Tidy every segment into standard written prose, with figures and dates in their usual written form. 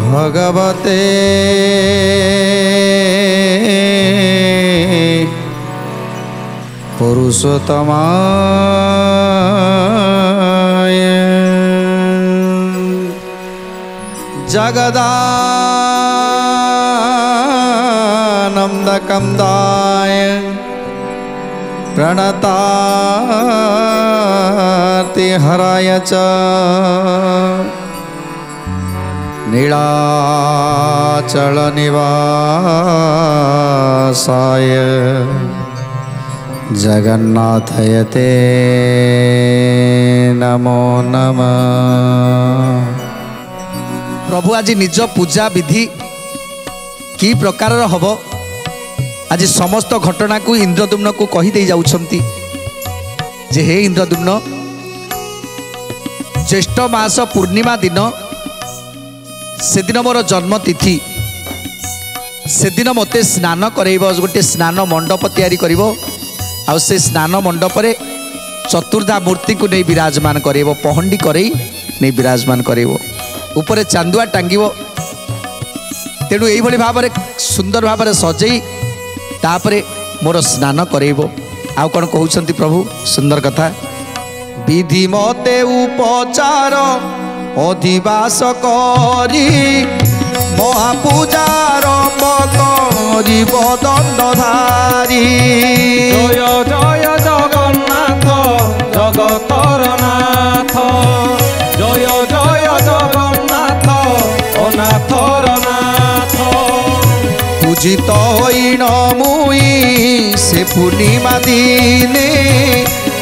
भगवते पुरुषोत्तमाय जगदानन्दकन्दाय प्रणतार्तिहराय च नीलाचलनिवासाय जगन्नाथयते नमो नमः। प्रभु आज निज पूजा विधि कि प्रकार हब आज समस्त घटना को इंद्रदुम्न को कहीदे जाउछंती जे हे इंद्रदुम्न ज्येष्ठ मास पूर्णिमा दिन से दिन मोर जन्म तिथि से दिन मते स्नान करैब गोटे स्नान मंडप तैयारी करिब आ से स्नान मंडप रे चतुर्धा मूर्ति को नहीं विराजमान करेब पहंडी करई नहीं विराजमान करेब ऊपर चांदुआ टांगिब तेणु यही भाव में सुंदर भाव में सजई तापरे मोर स्नान करैब आउ कौन कहउछंती प्रभु सुंदर कथा विधि मते उपचार अधिवास करी महापूजार करिब दंडधारी जय जय जगन्नाथ जगतर नाथ जय जय जगन्नाथ अनाथर नाथ पूजित होइन मुई से पूर्णिमा दिने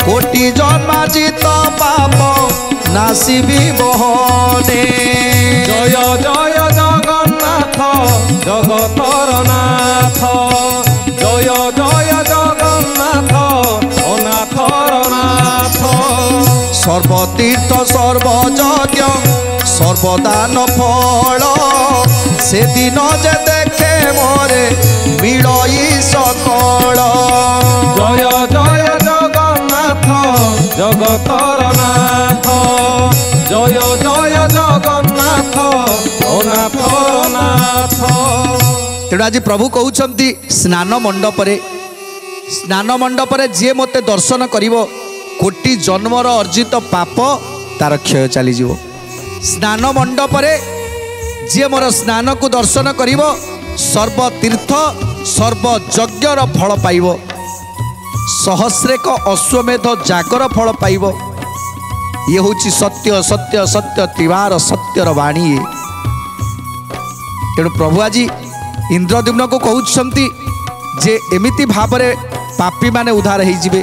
कोटि जन्माजित पाप नासिबी बहने जय जय जगन्नाथ जगतर नाथ जय जय जगन्नाथ अनाथर नाथ सर्वतीर्थ सर्वयज्ञ सर्वदान फल से दिन जे देखे मोरे मिलई सकल जय जय जगन्नाथ जगतर नाथ जय जय जगन्नाथ अनाथर नाथ। तेणु आज प्रभु कहउछंती स्नान मंडप जी मते दर्शन करिवो कोटि जन्मर अर्जित पाप तार क्षय चली जीवो स्नान मंडप जी मोर स्नान को दर्शन करिवो सर्वतीर्थ सर्वयज्ञर फल पाइब सहस्रेक अश्वमेध जागर फल पाइब ये हूँ सत्य सत्य सत्य त्रिवार सत्यर वाणी तेणु प्रभु आज इंद्रद्युम्न को कहउछंती जे एमिति भावरे पापी माने उद्धार हो जिवे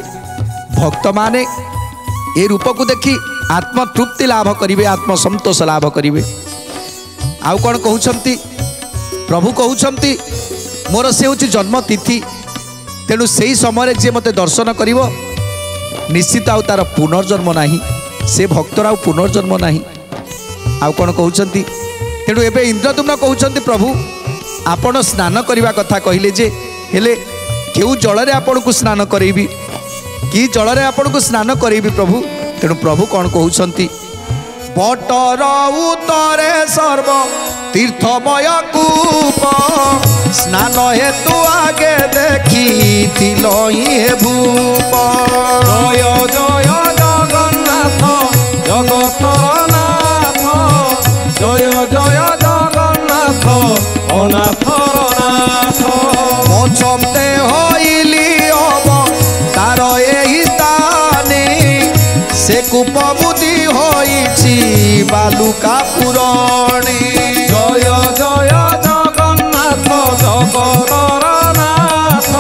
भक्त माने ए रूप को देखी आत्मतृप्ति लाभ करिवे आत्मसंतोष लाभ करिवे आउ कौन कहउछंती प्रभु कहउछंती मोर से हूँ जन्म तिथि तेणु से समय जी मते दर्शन करिवो निश्चित आउ तार पुनर्जन्म नाही से भक्तर आउ पुनर्जन्म नाही आउ कौन कहउछंती तेणु एबे इंद्रद्युम्न कहउछंती प्रभु आपण स्नान करने कथा कहले जे हेले केउ जलरे आपण को स्नान करेबी कि जलरे आपण को स्नान करेबी प्रभु तेणु प्रभु कौन कहउछंती बटर उतरे सर्व तीर्थमय कूप स्नान हेतु आगे देखी तिलही हे भूप जय जय जगन्नाथ जगतर नाथ जय जय जगन्नाथ अनाथर नाथ पछमते हईली अब तार एही ताने से कूप बुद्धि होइछि बालुका पुराणी जय जय जगन्नाथ जगतर नाथ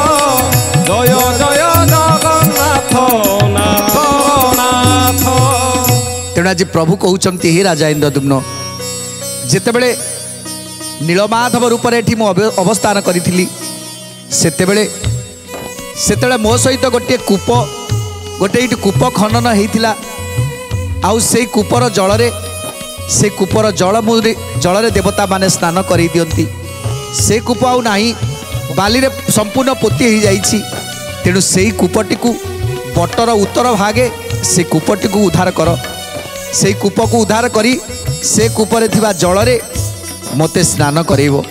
जय जय जगन्नाथ अनाथर नाथ। तेणु आज प्रभु कहउछंती हे राजा इंद्रद्युम्न जेतेबेले नीलमाधव रूप में मु अवस्थान करी सेतेबेले मो सहित गोटे कूप गोटे कूप खनन होता आउ से कूपर जल से कूपर जल देवता माने स्नान कर दियंती। से कूप आउ नाही बाली रे संपूर्ण पोती हो जाइछि। तेणु से कूपटी को बटर उत्तर भागे से कूपटी को उद्धार कर। से कूप को उद्धार करी से कूपरे थिबा जल रे मते स्नान करेबो।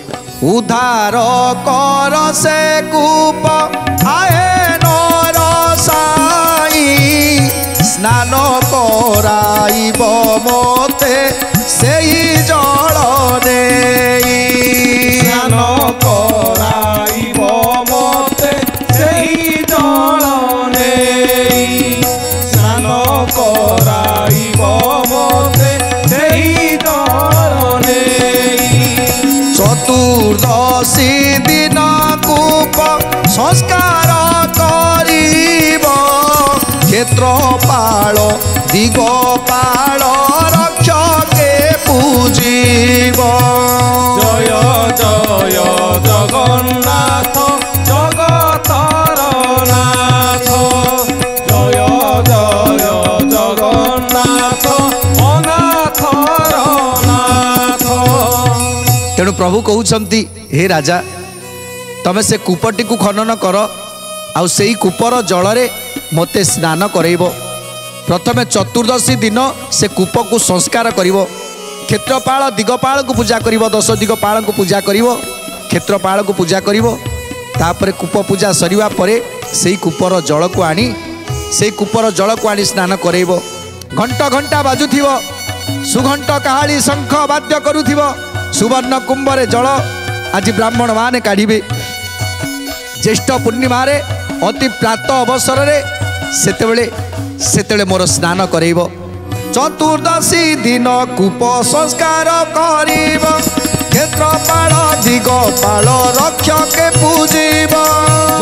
उद्धार कर से कूप आए नर साई स्नान कराइब मते सेई जल देई। स्नान कराइब मते सेई जल देई। स्नान कराइब मते सेई जल देई। चतुर्दशी दिन कूप संस्कार करिब क्षेत्रपाल दिगपाल रक्षके पूजिब। जय जय जगन्नाथ जगतर नाथ। जय जय जगन्नाथ अनाथर नाथ। तेणु प्रभु कहउछंती हे राजा तमे से कूपटी को खनन कर आउ सेई कूपर जल मते स्नान करइब। प्रथमे चतुर्दशी दिन से कूप को संस्कार करिब। क्षेत्रपाल दिगपाल को पूजा करिब। 10 दिगपाल को पूजा करिब। क्षेत्रपाल को पूजा करिब। तापर कूप पूजा सरिवा परे सेई कूपर जल को आनी सेई कूपर जल को आनी स्नान करइब। घंटा घंटा बाजुथिब सुघंट काहाली शंख वाद्य करुथिब। सुवर्ण कुंभरे जल आज ब्राह्मण माने काढ़िबे। ज्येष्ठ पूर्णिमा रे अति प्रात अवसर रे सेतेबेले मोर स्नान करेब। चतुर्दशी दिन कूप संस्कार करिब क्षेत्रपाल दिगपाल रक्षके पूजिब।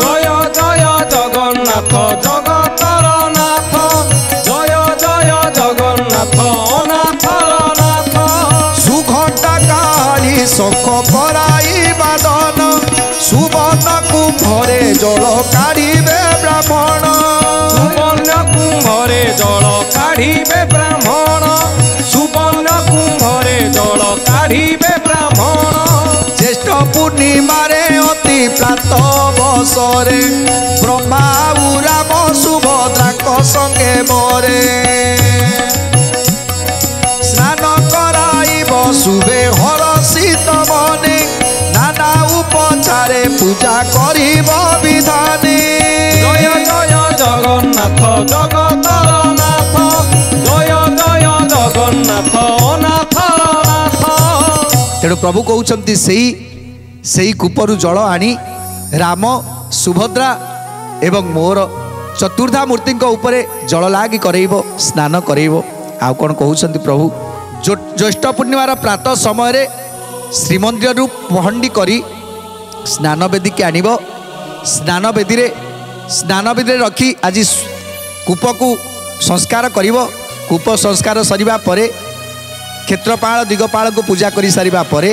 जय जय जगन्नाथ जगतर नाथ। जय जय जगन्नाथ अनाथर नाथ। सुघंटा काली शंख कराई बादन सुवर्ण कुंभरे जल काढ़िबे ब्राह्मण। सुवर्ण कुंभरे जल काढ़िबे ब्राह्मण। सुवर्ण कुंभरे जल काढ़िबे ब्राह्मण। ज्येष्ठ पूर्णिमा रे अति प्रात बसरे ब्रह्मा राम सुभद्रा संगे मोरे स्नान कराइब शुभे हरषित मने नाना उपचारे पूजा करिब विधाने। जय जय जगन्नाथ जगतर नाथ। जय जय जगन्नाथ अनाथर नाथ। तेणु प्रभु कहउछंती सेई कूपरु जल आनी राम सुभद्रा एवं मोर चतुर्धा मूर्ति उपरे जल लागी करइब स्नान करइब। आउ कौन कहउछंती प्रभु ज्येष्ठ पूर्णिमार प्रातः समय रे श्रीमंदिर रु पहंडी करी स्नान बेदी के आनिब। स्नान बेदी रे रखी आज कूप को संस्कार करिब। कूप संस्कार सरिबा परे क्षेत्रपाल दिगपाल को पूजा करी सारिबा परे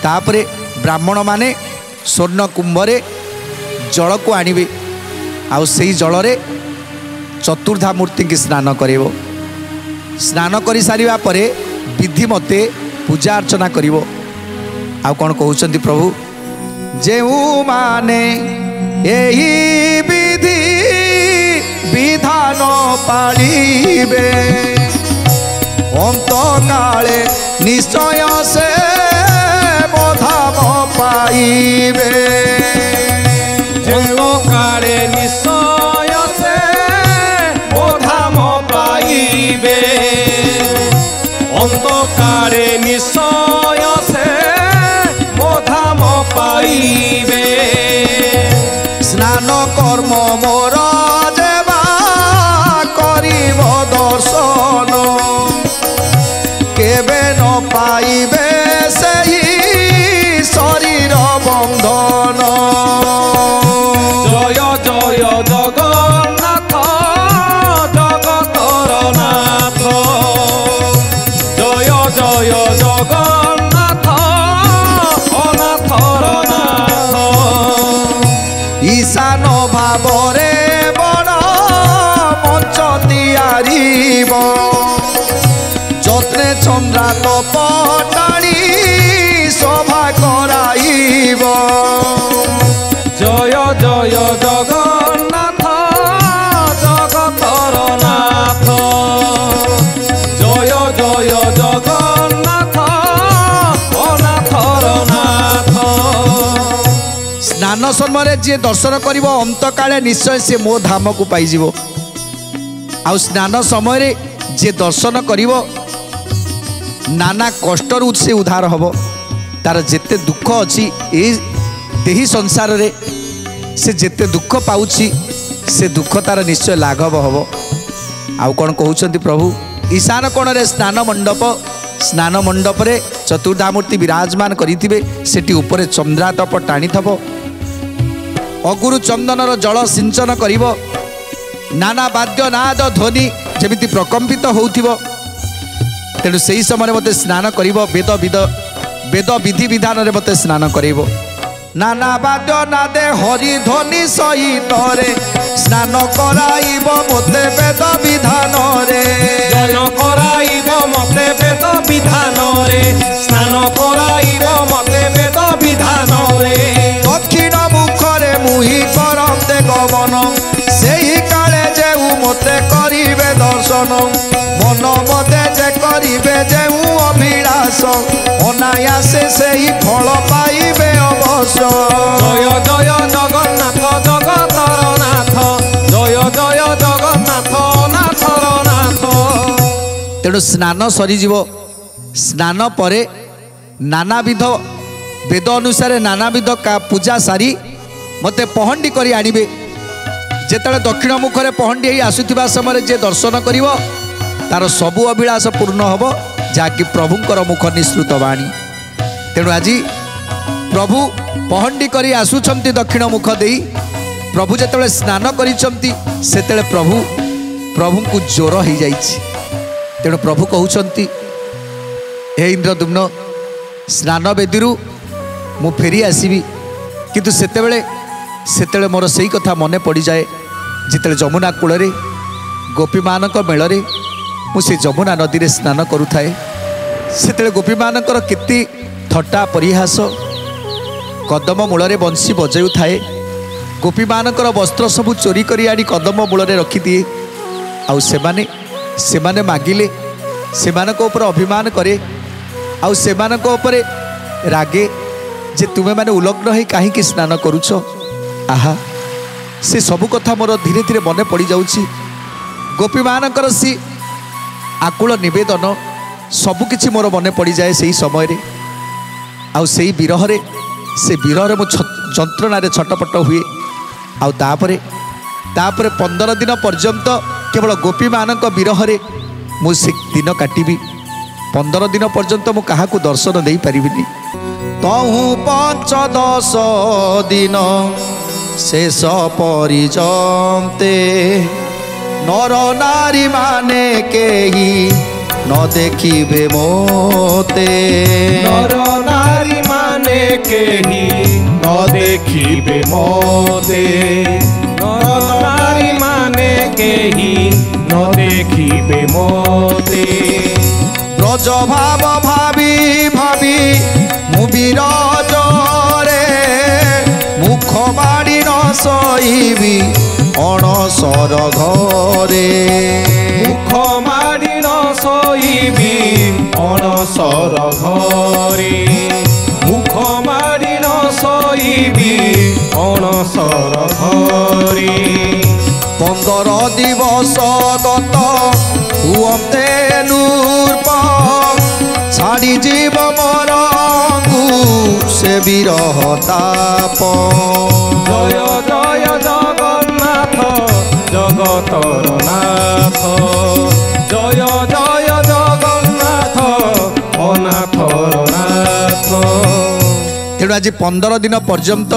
तापरे ब्राह्मण माने स्वर्ण कुंभरे जल को आनिबे। आउ सेई जल रे चतुर्धा मूर्ति की स्नान करिब। स्नान करी सारिबा परे विधि मते पूजा अर्चना करिब। आउ कौन कहउछंती प्रभु जेउ माने एही विधि विधान पालिबे अंत काले निश्चय से मोधाम पाइबे। जेउ काले निश्चय से मोधाम पाइबे। अंत काले निश्चय से मोधाम पाइबे। स्नान कर्म मोर जेबा करिब दर्शन केबे न पाइबे सेही शरीर बंधन। जय जय जगन्नाथ जगतर नाथ। जय जय जगन्नाथ अनाथर नाथ। ईशान भावरे बड़ मंच तियारिब जत्रे चंद्रा ତପଟାଣି ସଭା କରାଇବ। ଜୟ ଜୟ ଜଗନ୍ନାଥ ଜଗତର ନାଥ। ଜୟ ଜୟ ଜଗନ୍ନାଥ ଅନାଥର ନାଥ। ସ୍ନାନ ସମୟରେ ଯିଏ ଦର୍ଶନ କରିବ ଅନ୍ତକାଳେ ନିଶ୍ଚୟ ସେ ମୋ ଧାମକୁ ପାଇଯିବ। ଆଉ ସ୍ନାନ ସମୟରେ ଯିଏ ଦର୍ଶନ କରିବ ନାନା କଷ୍ଟରୁ ସେ ଉଦ୍ଧାର ହେବ। ତାର ଯେତେ ଦୁଃଖ ଅଛି ଏ ଦେହି ସଂସାରରେ ସେ ଯେତେ ଦୁଃଖ ପାଉଛି ସେ ଦୁଃଖ ତାର ନିଶ୍ଚୟ ଲାଘବ ହେବ। ଆଉ କ'ଣ କହୁଛନ୍ତି ପ୍ରଭୁ? ଈଶାନ କୋଣରେ ସ୍ନାନ ମଣ୍ଡପରେ ଚତୁର୍ଦ୍ଧାମୂର୍ତ୍ତି ବିରାଜମାନ କରିଥିବେ। ସେଠି ଉପରେ ଚନ୍ଦ୍ରାତପ ଟାଣିଥବ। ଅଗୁରୁ ଚନ୍ଦନର ଜଳ ସିଞ୍ଚନ କରିବ। ନାନା ବାଦ୍ୟ ନାଦ ଧ୍ୱନି ଯେମିତି ପ୍ରକମ୍ପିତ ହେଉଥିବ। ତେଣୁ ସେହି ସମୟରେ ମୋତେ ସ୍ନାନ କରିବ। ବେଦ ବିଧି ବିଧାନରେ ମୋତେ ସ୍ନାନ କରାଇବ। ନାନା ବାଦ୍ୟ ନାଦେ ହରି ଧ୍ୱନି ସହିତରେ ସ୍ନାନ କରାଇବ ମୋତେ ବେଦ ବିଧାନରେ। ସ୍ନାନ କରାଇବ ମୋତେ ବେଦ ବିଧାନରେ। ସ୍ନାନ କରାଇବ ମୋତେ ବେଦ ବିଧାନରେ। ଦକ୍ଷିଣ ମୁଖରେ ମୁହିଁ କରନ୍ତେ ଗମନ ସେହି କାଳେ ଯେଉଁ ମୋତେ କରିବେ ଦର୍ଶନ। ମନ ମତେ ଯେ କରିବେ ଯେଉଁ ଅଭିଳାଷ ଅନାୟାସେ ସେହି ଫଳ ପାଇବେ ଅବଶ୍ୟ। ଜୟ ଜୟ ଜଗନ୍ନାଥ ଜଗତର ନାଥ। ଜୟ ଜୟ ଜଗନ୍ନାଥ ନାଥର ନାଥ। ତେଣୁ ସ୍ନାନ ସରିଯିବ। ସ୍ନାନ ପରେ ନାନାବିଧ ବେଦ ଅନୁସାରେ ନାନାବିଧ ପୂଜା ସାରି ମୋତେ ପହଣ୍ଡି କରି ଆଣିବେ। ଯେତେବେଳେ ଦକ୍ଷିଣ ମୁଖରେ ପହଣ୍ଡି ହେଇ ଆସୁଥିବା ସମୟରେ ଯିଏ ଦର୍ଶନ କରିବ ତାର ସବୁ ଅଭିଳାଷ ପୂର୍ଣ୍ଣ ହେବ, ଯାହାକି ପ୍ରଭୁଙ୍କର ମୁଖ ନିଃସୃତ ବାଣୀ। ତେଣୁ ଆଜି ପ୍ରଭୁ ପହଣ୍ଡି କରି ଆସୁଛନ୍ତି ଦକ୍ଷିଣ ମୁଖ ଦେଇ। ପ୍ରଭୁ ଯେତେବେଳେ ସ୍ନାନ କରିଛନ୍ତି ସେତେବେଳେ ପ୍ରଭୁଙ୍କୁ ଜ୍ୱର ହେଇଯାଇଛି। ତେଣୁ ପ୍ରଭୁ କହୁଛନ୍ତି, ହେ ଇନ୍ଦ୍ରଦ୍ୟୁମ୍ନ, ସ୍ନାନ ବେଦୀରୁ ମୁଁ ଫେରି ଆସିବି। କିନ୍ତୁ ସେତେବେଳେ ମୋର ସେଇ କଥା ମନେ ପଡ଼ିଯାଏ ଯେତେବେଳେ ଯମୁନା କୂଳରେ ଗୋପୀମାନଙ୍କ ମେଳରେ ମୁଁ ସେ ଯମୁନା ନଦୀରେ ସ୍ନାନ କରୁଥାଏ। ସେତେବେଳେ ଗୋପୀମାନଙ୍କର କେତେ ଥଟ୍ଟା ପରିହାସ। କଦମ ମୂଳରେ ବଂଶୀ ବଜାଉଥାଏ। ଗୋପୀମାନଙ୍କର ବସ୍ତ୍ର ସବୁ ଚୋରି କରି ଆଣି କଦମ ମୂଳରେ ରଖିଦିଏ। ଆଉ ସେମାନେ ମାଗିଲେ ସେମାନଙ୍କ ଉପରେ ଅଭିମାନ କରେ। ଆଉ ସେମାନଙ୍କ ଉପରେ ରାଗେ ଯେ ତୁମେମାନେ ଉଲଗ୍ନ ହେଇ କାହିଁକି ସ୍ନାନ କରୁଛ। ଆହା, ସେ ସବୁ କଥା ମୋର ଧୀରେ ଧୀରେ ମନେ ପଡ଼ିଯାଉଛି। ଗୋପୀମାନଙ୍କର ସେ ଆକୁଳ ନିବେଦନ ସବୁକିଛି ମୋର ମନେ ପଡ଼ିଯାଏ ସେହି ସମୟରେ। ଆଉ ସେଇ ବିରହରେ ମୁଁ ଯନ୍ତ୍ରଣାରେ ଛଟପଟ ହୁଏ। ଆଉ ତାପରେ 15 ଦିନ ପର୍ଯ୍ୟନ୍ତ କେବଳ ଗୋପୀମାନଙ୍କ ବିରହରେ ମୁଁ ସେ ଦିନ କାଟିବି। 15 ଦିନ ପର୍ଯ୍ୟନ୍ତ ମୁଁ କାହାକୁ ଦର୍ଶନ ଦେଇପାରିବିନି। ତହୁଁ 5-10 ଦିନ ଶେଷ ପରିଜନ୍ତେ ନର ନାରୀ ମାନେ କେହି ନ ଦେଖିବେ ମୋତେ। ନର ନାରୀ ମାନେ କେହି ନ ଦେଖିବେ ମୋତେ। ନର ନାରୀ ମାନେ କେହି ନ ଦେଖିବେ ମୋତେ। ବ୍ରଜ ଭାବ ଭାବି ଭାବି ମୁଁ ବିରଜରେ ମୁଖ ବାଡ଼ି ନ ଶୋଇବି ଅଣସର ଘରେ। ମୁଖ ମାଡ଼ି ନ ଶୋଇବି ଅଣସର ଘରେ। ମୁଖ ମାଡ଼ି ନ ଶୋଇବି ଅଣସର ଘରେ। 15 ଦିବସ ଗତ ହୁଅନ୍ତେ ନୂର୍ପ ଛାଡ଼ି ଯିବ ମୋର ସେ ବିରହ ତାପ। ଜୟ ଜୟ ଜଗନ୍ନାଥ ଜଗତର ନାଥ। ଜୟ ଜୟ ଜଗନ୍ନାଥ ଅନାଥର ନାଥ। ତେଣୁ ଆଜି 15 ଦିନ ପର୍ଯ୍ୟନ୍ତ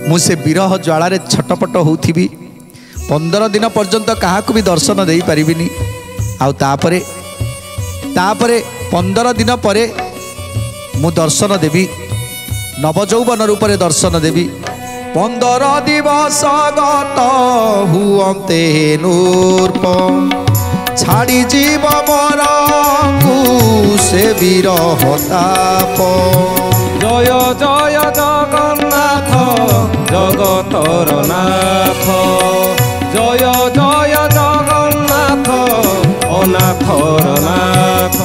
ମୁଁ ସେ ବିରହ ଜ୍ୱାଳାରେ ଛଟପଟ ହେଉଥିବି। 15 ଦିନ ପର୍ଯ୍ୟନ୍ତ କାହାକୁ ବି ଦର୍ଶନ ଦେଇପାରିବିନି। ଆଉ ତାପରେ 15 ଦିନ ପରେ ମୁଁ ଦର୍ଶନ ଦେବି, ନବଯୌବନ ରୂପରେ ଦର୍ଶନ ଦେବି। 15 ଦିବସ ଗତ ହୁଅନ୍ତେ ନୂର୍ପ ଛାଡ଼ି ଯିବ ମରକୁ ସେ ବିରହ ତାପ। ଜୟ ଜୟ ଜଗନ୍ନାଥ ଜଗତର ନାଥ। ଜୟ ଜୟ ଜଗନ୍ନାଥ ଅନାଥର ନାଥ।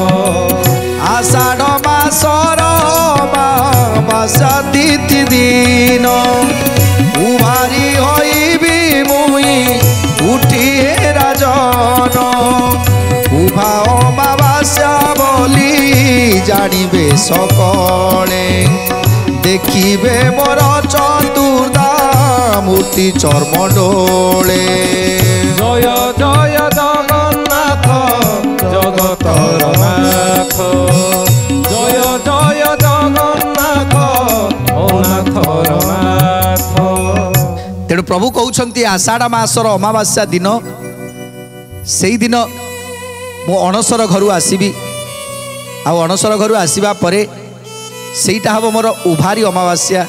ଆଷାଢ଼ ମାସର ଅମାବାସ୍ୟା ତିଥି ଦିନ ଉଭାରି ହୋଇବି ମୁଇଁ ଉଠି ରାଜନ। ଉଭା ଅମାବାସ୍ୟା ବୋଲି ଜାଣିବେ সকলে ଦେଖିବେ ମୋର ଚତୁର୍ଦ୍ଧା ମୂର୍ତ୍ତି ଚର୍ମଡୋଳେ। ଜୟ ଜୟ ଜଗନ୍ନାଥ ଜଗତର ନାଥ। ଜୟ ଜୟ ଜଗନ୍ନାଥ ଅନାଥର ନାଥ। ତେଣୁ ପ୍ରଭୁ କହୁଛନ୍ତି ଆଷାଢ଼ ମାସର ଅମାବାସ୍ୟା ଦିନ ସେଇଦିନ ମୁଁ ଅଣସର ଘରୁ ଆସିବି। ଆଉ ଅଣସର ଘରୁ ଆସିବା ପରେ ସେଇଟା ହେବ ମୋର ଉଭାରି ଅମାବାସ୍ୟା।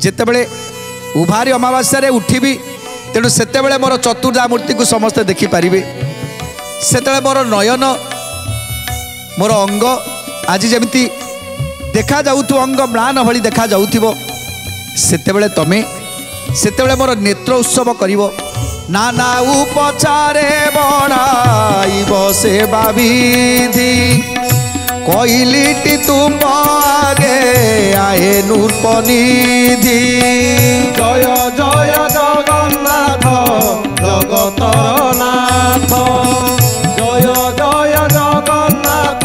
ଯେତେବେଳେ ଉଭାରି ଅମାବାସ୍ୟାରେ ଉଠିବି ତେଣୁ ସେତେବେଳେ ମୋର ଚତୁର୍ଦ୍ଧା ମୂର୍ତ୍ତିକୁ ସମସ୍ତେ ଦେଖିପାରିବେ। ସେତେବେଳେ ମୋର ନୟନ ମୋର ଅଙ୍ଗ ଆଜି ଯେମିତି ଦେଖାଯାଉଥିବ ଅଙ୍ଗ ମ୍ଳାନ ଭଳି ଦେଖାଯାଉଥିବ ସେତେବେଳେ ମୋର ନେତ୍ର ଉତ୍ସବ କରିବ। ନାନା ଉପଚାରେ ବଢ଼ାଇବ ସେବା ବିଧି କହିଲିଟି ତୁମ ଆଗେ ଆଏ ନୃପନିଧି। ଜୟ ଜୟ ଜଗନ୍ନାଥ ଜଗତର ନାଥ। ଜୟ ଜୟ ଜଗନ୍ନାଥ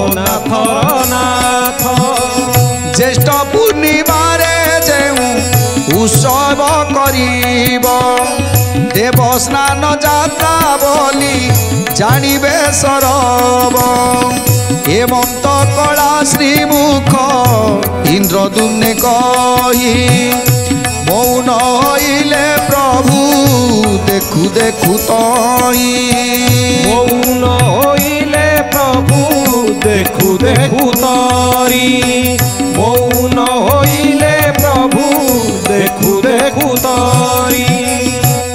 ଅନାଥର ନାଥ। জ্যেষ্ঠ ପୂର୍ଣ୍ଣିମାରେ ଯେଉଁ ଉତ୍ସବ କରିବ ଦେବ ସ୍ନାନ ଯାତ୍ରା ବୋଲି ଜାଣିବେ ସରବ। ହେମନ୍ତ କଳା ଶ୍ରୀମୁଖ ଇନ୍ଦ୍ରଦୁମ୍ନେ କହି ମୌନ ହଇଲେ ପ୍ରଭୁ ଦେଖୁ ଦେଖୁ ତହିଁ। ମୌନ ହୋଇଲେ ପ୍ରଭୁ ଦେଖୁ ଦେଖୁ ତରି। ମୌନ ହୋଇଲେ ପ୍ରଭୁ ଦେଖୁ ଦେଖୁ ତରି।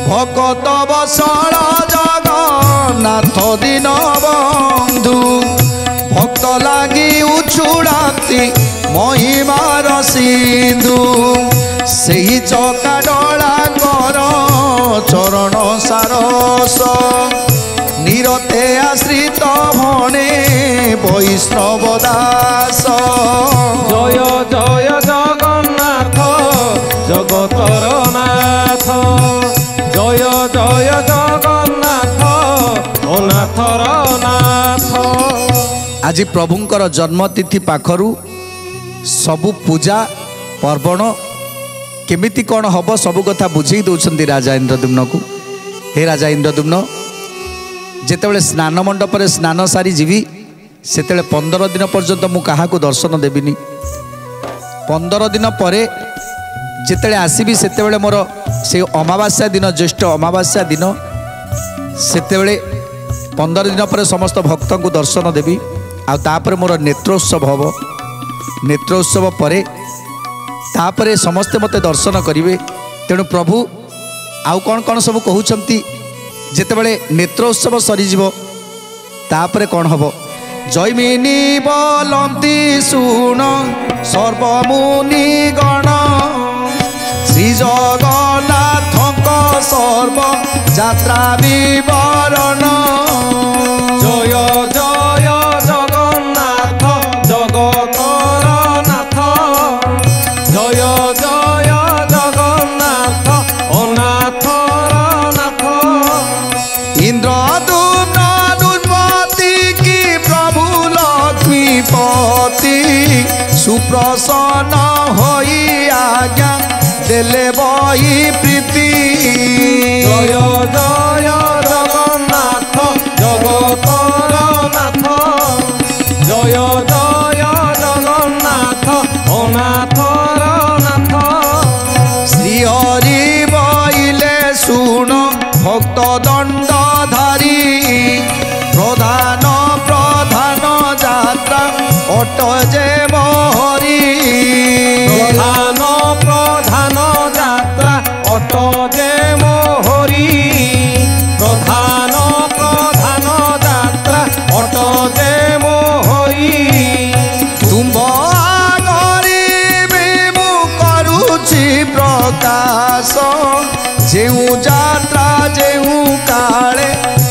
ভকত বসল জগন্নাথ দিন বন্ধু ভক্ত লাগি উছুড়াতি মহিমার সিন্ধু সেই চকা ডলাঙ্গর চরণ সারস নিরতে আশ্রিত ভণে বৈষ্ণব দাস। জয় জয় জগন্নাথ জগতর নাথ। জয় জয় জগন্নাথ অনাথর নাଥ। ଆଜି ପ୍ରଭୁଙ୍କର ଜନ୍ମତିଥି ପାଖରୁ ସବୁ ପୂଜା ପର୍ବଣ କେମିତି କ'ଣ ହେବ ସବୁ କଥା ବୁଝେଇ ଦେଉଛନ୍ତି ରାଜା ଇନ୍ଦ୍ରଦ୍ୟୁମ୍ନକୁ। ହେ ରାଜା ଇନ୍ଦ୍ରଦ୍ୟୁମ୍ନ ଯେତେବେଳେ ସ୍ନାନ ମଣ୍ଡପରେ ସ୍ନାନ ସାରି ଯିବି ସେତେବେଳେ 15 ଦିନ ପର୍ଯ୍ୟନ୍ତ ମୁଁ କାହାକୁ ଦର୍ଶନ ଦେବିନି। 15 ଦିନ ପରେ ଯେତେବେଳେ ଆସିବି ସେତେବେଳେ ମୋର ସେ ଅମାବାସ୍ୟା ଦିନ ଜ୍ୟେଷ୍ଠ ଅମାବାସ୍ୟା ଦିନ ସେତେବେଳେ 15 ଦିନ ପରେ ସମସ୍ତ ଭକ୍ତଙ୍କୁ ଦର୍ଶନ ଦେବି। ଆଉ ତାପରେ ମୋର ନେତ୍ରୋତ୍ସବ ହେବ। ନେତ୍ରୋତ୍ସବ ପରେ ତାପରେ ସମସ୍ତେ ମୋତେ ଦର୍ଶନ କରିବେ। ତେଣୁ ପ୍ରଭୁ ଆଉ କ'ଣ କ'ଣ ସବୁ କହୁଛନ୍ତି ଯେତେବେଳେ ନେତ୍ରୋତ୍ସବ ସରିଯିବ ତାପରେ କ'ଣ ହେବ। ଜୈମିନୀ ବଲନ୍ତି ଶୁଣ ସର୍ବମୁନି ଗଣ ଶ୍ରୀ ଜଗନ୍ନାଥଙ୍କ ସର୍ବ ଯାତ୍ରା ବିବରଣ। ଜୟ ଜୟ ଜଗନ୍ନାଥ ଜଗତର ନାଥ। ଜୟ ଜୟ ଜଗନ୍ନାଥ ଅନାଥର ନାଥ। ଇନ୍ଦ୍ରଦ୍ୟୁମ୍ନ ଦୁର୍ମତି କି ପ୍ରଭୁ ଲକ୍ଷ୍ମୀପତି ସୁପ୍ରସନ୍ନ ହୋଇ ଆଜ୍ଞା ଦେଲେ ବହି ପ୍ରୀତି। ଜୟ ଜୟ ଜଗନ୍ନାଥ ଜଗତର ନାଥ। ଜୟ ଜୟ ଜଗନ୍ନାଥ ଅନାଥର ନାଥ। শ্রীহরি বইলে শুণ ভক্ত দণ্ডধারী প্রধান প্রধান যাত্রা অট যে মহরি। প্রধান প্রধান যাত্রা অট যে মোহরি। প্রধান প্রধান मास जेऊ जात्रा जेऊ काले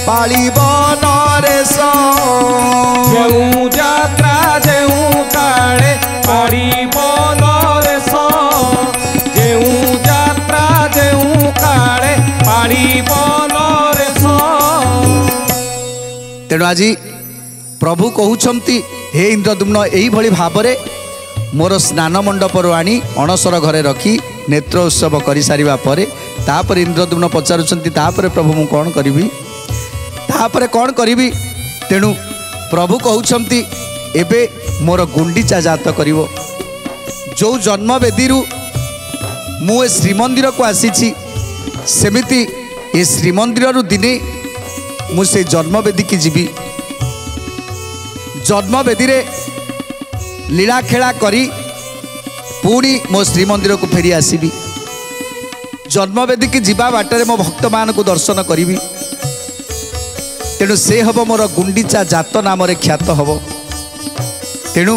पालिब नरेश जेऊ जात्रा जेऊ काले पालिब नरेश जेऊ जात्रा जेऊ काले पालिब नरेश। तेणु आज प्रभु कहउछंती हे इंद्रदुम्न एही भली भाबरे मोर स्नान मंडपर आनी अणसर घरे रखी नेत्र उत्सव कर सारिबा परे तापर इंद्रदुम्न पचारुछंती तापर प्रभु मु कौन करिवि तापर कौन करिवि। तेणु प्रभु कहउछंती एबे मोर गुंडीचा जात करिवो जो जन्म वेदीरु मु ए श्रीमंदिर को आसीछि सेमिति ए श्रीमंदिर रु दिने मु से जन्म वेदी की जीवी जन्म वेदी रे लीला खेला करी पुणी मो श्रीमंदिर को फेरी आसबि जन्म वेदी की जीवा बाटर मो भक्त मान को दर्शन करी तेणु से हम मोर गुंडीचा जात नाम ख्यात हम तेणु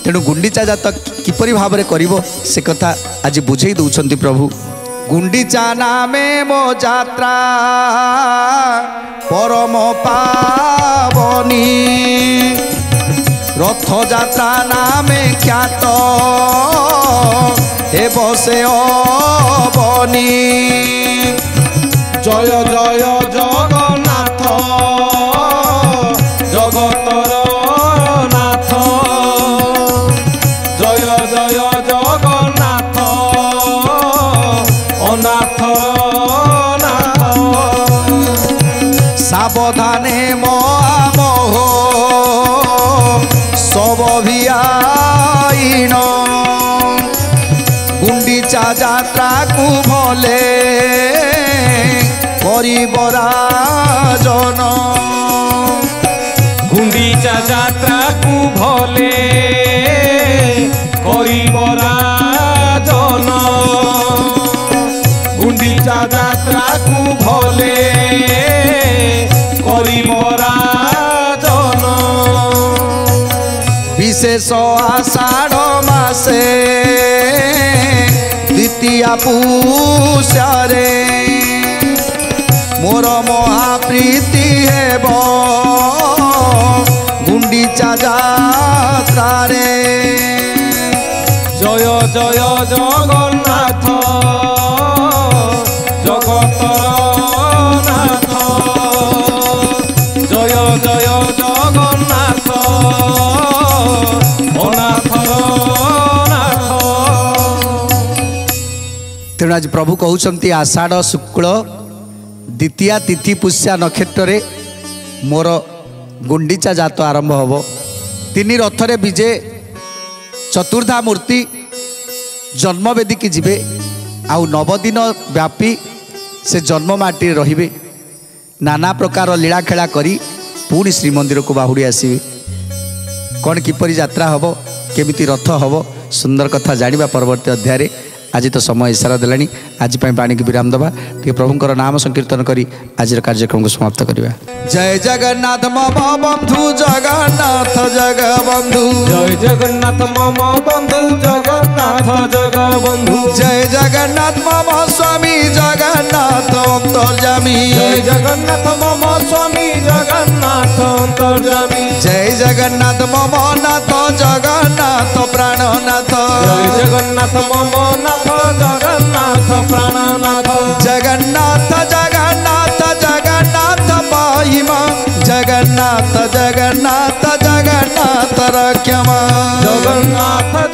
तेणु गुंडीचा जात किपरि भाव में करिवो से कथा आज बुझे दौरान प्रभु। गुंडीचा नामे मो जात्रा परम पावनी रथ जात्रा नामे ख्यात हे बसे अबनी जय जय जगन्नाथ जगतर नाथ जय जय जगन्नाथ अनाथ नाथ सावधाने मोह सब भियाईन गुंडीचा जात्रा को भले परिबराजन गुंडीचा जात्रा को भले परिबराजन गुंडीचा जात्रा को भले परिबराजन विशेष आषाढ़ मासे द्वितीय पुष्यारे मोर महाप्रीति हेब गुंडीचा जात्रा रे जय जय जगन्नाथ जगतर नाथ जय जय जगन्नाथ अनाथर नाथ। तेणु आज प्रभु कहउछंती आषाढ़ शुक्ल द्वितीय तिथि पुष्या नक्षत्र रे मोर गुंडीचा जात आरंभ होब तीन रथरे विजे चतुर्धा मूर्ति जन्मवेदी की जीवे आउ नवदिन व्यापी से जन्म माटी रहिबे नाना प्रकार लीला खेला करी पुणी श्रीमंदिर को बाहुड़ी आसबे कौन किपरि यात्रा हम केमिति रथ हम सुंदर कथा जानिबा परवर्ती अध्याय। आज तो समय इशारा देलानी आज पानी की विराम दबा टे प्रभुंकर नाम संकीर्तन करी आज कार्यक्रम को समाप्त करिबा। जय जगन्नाथ मम बंधु जगन्नाथ जगबंधु जय जगन्नाथ मम बंधु जगन्नाथ जगबंधु जय जगन्नाथ मम स्वामी जगन्नाथ अंतर्यामी जय जगन्नाथ मम स्वामी जगन्नाथ अंतर्यामी जय जगन्नाथ मम नाथ जगन्नाथ प्राणनाथ जय जगन्नाथ मम नाथ जगन्नाथ प्राणनाथ जगन्नाथ जगन्नाथ जगन्नाथ पाहिमा जगन्नाथ जगन्नाथ जगन्नाथ रक्षमा जगन्नाथ